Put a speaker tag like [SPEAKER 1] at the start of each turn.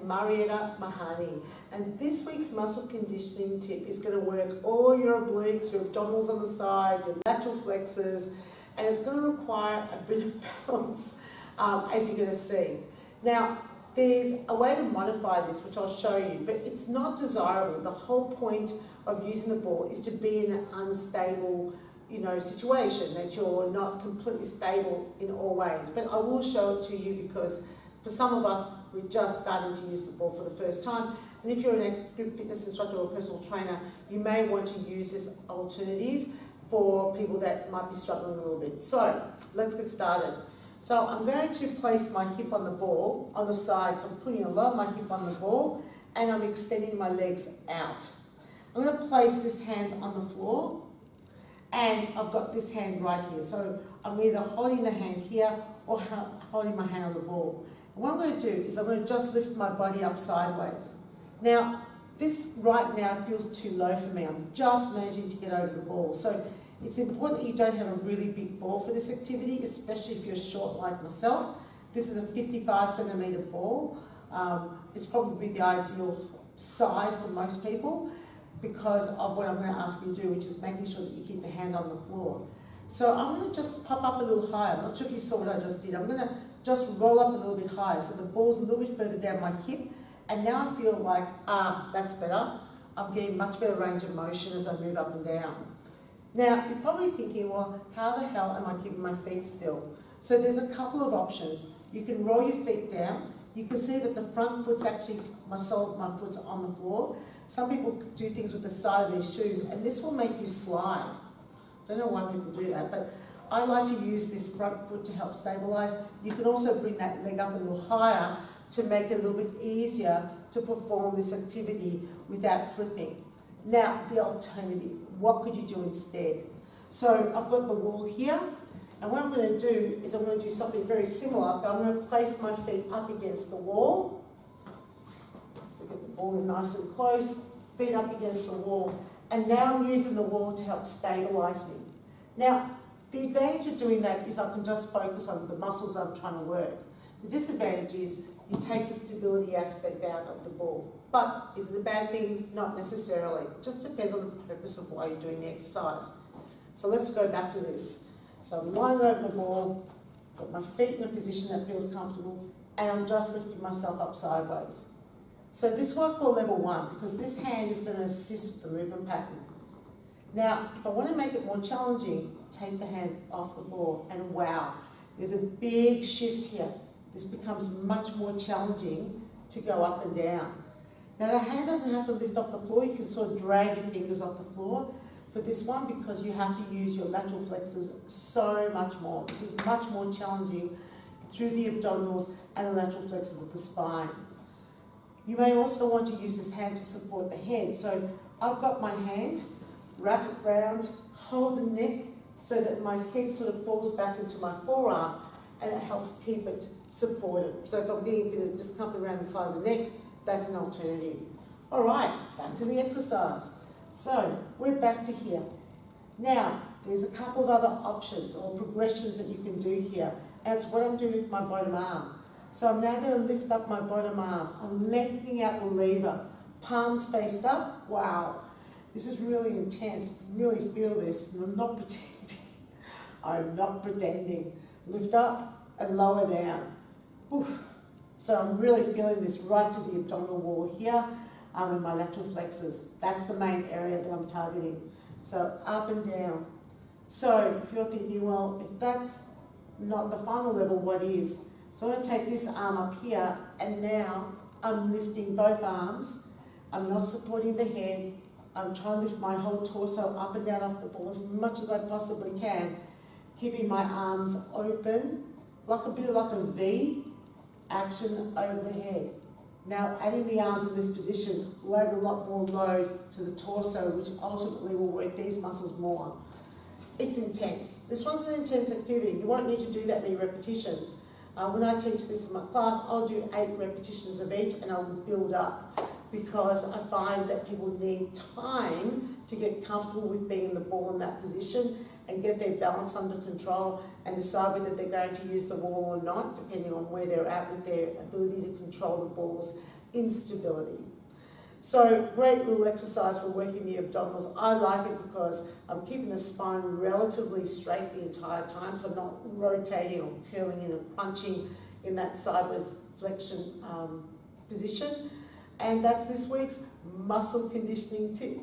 [SPEAKER 1] Marietta Mehanni. And this week's muscle conditioning tip is going to work all your obliques, your abdominals on the side, your lateral flexors, and it's going to require a bit of balance, as you're going to see. Now, there's a way to modify this, which I'll show you, but it's not desirable. The whole point of using the ball is to be in an unstable, situation, that you're not completely stable in all ways. But I will show it to you because for some of us, we're just starting to use the ball for the first time. And if you're an group fitness instructor or personal trainer, you may want to use this alternative for people that might be struggling a little bit. So let's get started. So I'm going to place my hip on the ball on the side. So I'm putting a lot of my hip on the ball and I'm extending my legs out. I'm going to place this hand on the floor and I've got this hand right here. So I'm either holding the hand here or holding my hand on the ball. And what I'm going to do is I'm going to just lift my body up sideways. Now, this right now feels too low for me. I'm just managing to get over the ball. So it's important that you don't have a really big ball for this activity, especially if you're short like myself. This is a 55 centimetre ball. It's probably the ideal size for most people because of what I'm going to ask you to do, which is making sure that you keep the hand on the floor. So I'm going to just pop up a little higher. I'm not sure if you saw what I just did. I'm going to just roll up a little bit higher. So the ball's a little bit further down my hip. And now I feel like, that's better. I'm getting much better range of motion as I move up and down. Now, you're probably thinking, well, how the hell am I keeping my feet still? So there's a couple of options. You can roll your feet down. You can see that the front foot's actually, my sole of my foot's on the floor. Some people do things with the side of their shoes, and this will make you slide. Don't know why people do that, but I like to use this front foot to help stabilize. You can also bring that leg up a little higher to make it a little bit easier to perform this activity without slipping. Now, the alternative, what could you do instead? So I've got the wall here, and what I'm going to do is I'm going to do something very similar, but I'm going to place my feet up against the wall. So get the ball in nice and close, feet up against the wall. And now I'm using the wall to help stabilize me. Now, the advantage of doing that is I can just focus on the muscles I'm trying to work. The disadvantage is you take the stability aspect out of the ball. But is it a bad thing? Not necessarily. It just depends on the purpose of why you're doing the exercise. So let's go back to this. So I'm lying over the ball, got my feet in a position that feels comfortable, and I'm just lifting myself up sideways. So this is what I call level 1, because this hand is going to assist the movement pattern. Now, if I want to make it more challenging, take the hand off the ball, and wow, there's a big shift here. This becomes much more challenging to go up and down. Now the hand doesn't have to lift off the floor, you can sort of drag your fingers off the floor for this one because you have to use your lateral flexors so much more. This is much more challenging through the abdominals and the lateral flexors of the spine. You may also want to use this hand to support the head. So I've got my hand, wrap it round, hold the neck so that my head sort of falls back into my forearm and it helps keep it supported. So if I'm getting a bit of discomfort around the side of the neck, that's an alternative. All right, back to the exercise. So we're back to here. Now, there's a couple of other options or progressions that you can do here. And it's what I'm doing with my bottom arm. So I'm now going to lift up my bottom arm. I'm lengthening out the lever. Palms faced up. Wow, this is really intense. Really feel this. And I'm not pretending. I'm not pretending. Lift up and lower down. Oof. So I'm really feeling this right to the abdominal wall here in my lateral flexors. That's the main area that I'm targeting. So up and down. So if you're thinking, well, if that's not the final level, what is? So I'm going to take this arm up here and now I'm lifting both arms. I'm not supporting the head. I'm trying to lift my whole torso up and down off the ball as much as I possibly can, keeping my arms open, like a bit like a V action over the head. Now adding the arms in this position will add a lot more load to the torso, which ultimately will work these muscles more. It's intense. This one's an intense activity. You won't need to do that many repetitions. When I teach this in my class, I'll do 8 repetitions of each and I'll build up because I find that people need time to get comfortable with being in the ball in that position and get their balance under control and decide whether they're going to use the ball or not, depending on where they're at with their ability to control the balls instability. So great little exercise for working the abdominals. I like it because I'm keeping the spine relatively straight the entire time, so I'm not rotating or curling in and crunching in that sideways flexion position. And that's this week's muscle conditioning tip.